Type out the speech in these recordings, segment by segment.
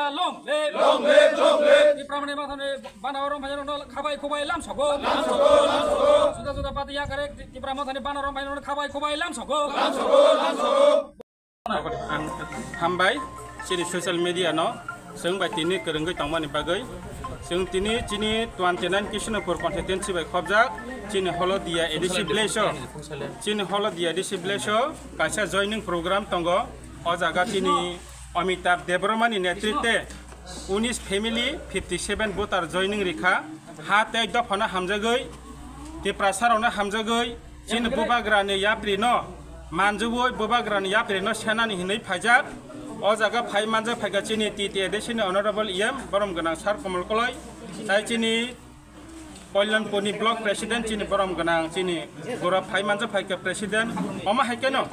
Tipra long live Tipra mani Mothani Bana Romkha khabai khubai lam sogo sudah patiya kare Tipra Mothani Bana Romkha khabai khubai lam sogo hambai sini social media no sung bai tini kerenggai tangmani bagai sung tini chini 29 Kishnapur constituency bai khobjak chini holodia edisi blesho chini holodia edisi blesho kaisa joining program tongo o jaga chini Amitabh Debromani netritwe 19 family 57 voter joining rikha hate Dophana hamjagai Tipra sarona hamjagai chini Bubagrano yaprino manjuboi Bubagrano yaprino senani hinai phajak o jaga phai manja phaiga chini TT edesini honorable EM borom ganang sar Komal Koloi tai chini Kolyanpurni block president chini borom ganang chini gora phai manja phaiga president oma haikeno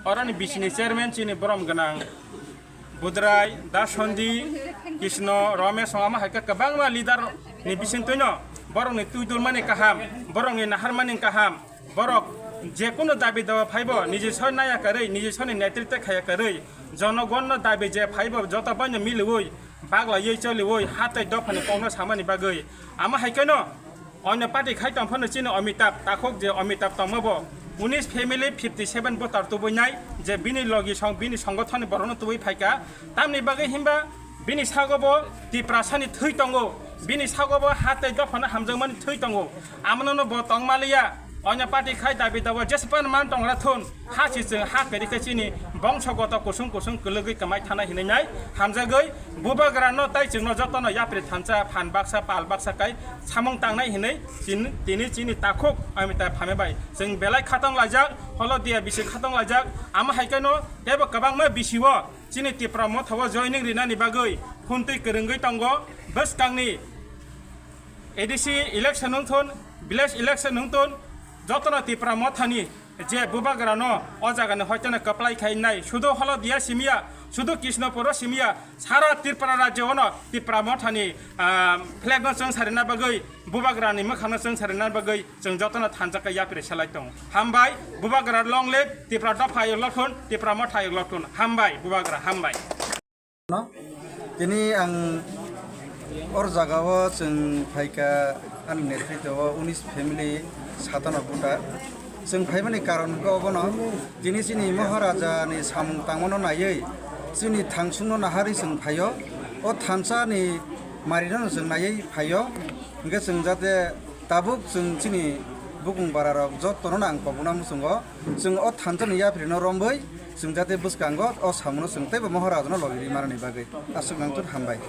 orani bisini chairman chini borom ganang Budrai Dashondi Krishna Ramesh ama haika kabangma leader ni bisintoino borong ni tuidul mani kaham borong ni nahar mani kaham borok যে কোনো দাবি দেওয়া five নিজে সর নায়া করে নিজে সর নেতৃত্ব খায়া করে জনগণ দাবি যে ফাইব যত বান্য মিলবই বাগলা ইয়ে চলিবই হাতে দফানি কংগ্রেস সামানি বাগৈ আমা হাইকেন অন্য পার্টি খাইতাম ফোন চিনো অমিতাভ তাকক যে অমিতাভ তমব 19 ফ্যামিলি 57 ভোটার তুবইনাই যে বিনি লগি সং বিনি সংগঠন বরণ তুবই ফাইকা তামনি বাগৈ হিমবা বিনি সাগব টিপ্রাসানি থৈ তঙ্গো বিনি সাগব হাতে দফানা হামজংমানি থৈ তঙ্গো আমননো ব তংমালিয়া অন্য পার্টি খাই দাবি দাবো যেসপান মান টংরা থুন হাসিজों हा पेरिखाचिनि बंशगत कुसुं कुसुं गोलगै कमाय थाना हिनाय हामजागै बुबाग्रानो ताइजोंनो जतनो याप्रि थानसा फान बाक्सा पाल बाक्सा काय सामुं तांनाय हिनै तिनि चिनि ताखुक अमिता फामेबाय जों बेलाय खातं लाजाक हलदिया बिसि खातं लाजाक आमा हाइकानो देबो गोबांनो बिसिवो चिनि तिप्रा मथाव जयनिं रिनानि बागै खुन्दै गोरोंगै तंगो बसकांनि एडिसि इलेक्शन नंथुन भिलेज इलेक्शन नंथुन যতনা Tipra Mothani যে Bubagrano o jagane hoytone kaplai khainai শুধু হলদিয়া সিমিয়া শুধু কৃষ্ণপুর সিমিয়া সারা ত্রিপুরা রাজ্যনো Tipra Mothani ফ্ল্যাগ जों सारिना बागै Bubagrani मोखानो जों सारिना बागै जों जतना थानजाका याप्रे सालाय दं हामबाय Bubagra लंले Tipra Dophani लखुन Tipra Mothani लखुन हामबाय Bubagra हामबाय दिनै आं और जागावो जों फाइका आंनि नेतृत्वआव 19 फेमिलि 57 भोटार जों फाइमानि कारणखौ बनो दिनै जोंनि महाराजानि सामुं तांमोनो नायै जोंनि थांसुनो नाहारि जों फायो अ थानसानि मारिनो जों नायै फायो ओंगे जों जाते दाबुक जों जोंनि बुकुं बाराराव जतनो आं पबुना मुसुंगो जों अ थानसानि याफ्रिनो रम्बै जों जाते बुसकांगो अ सामुनो जों तैबो महाराजानो लगिरि मारनि बागै आसुगांतुर हामबाय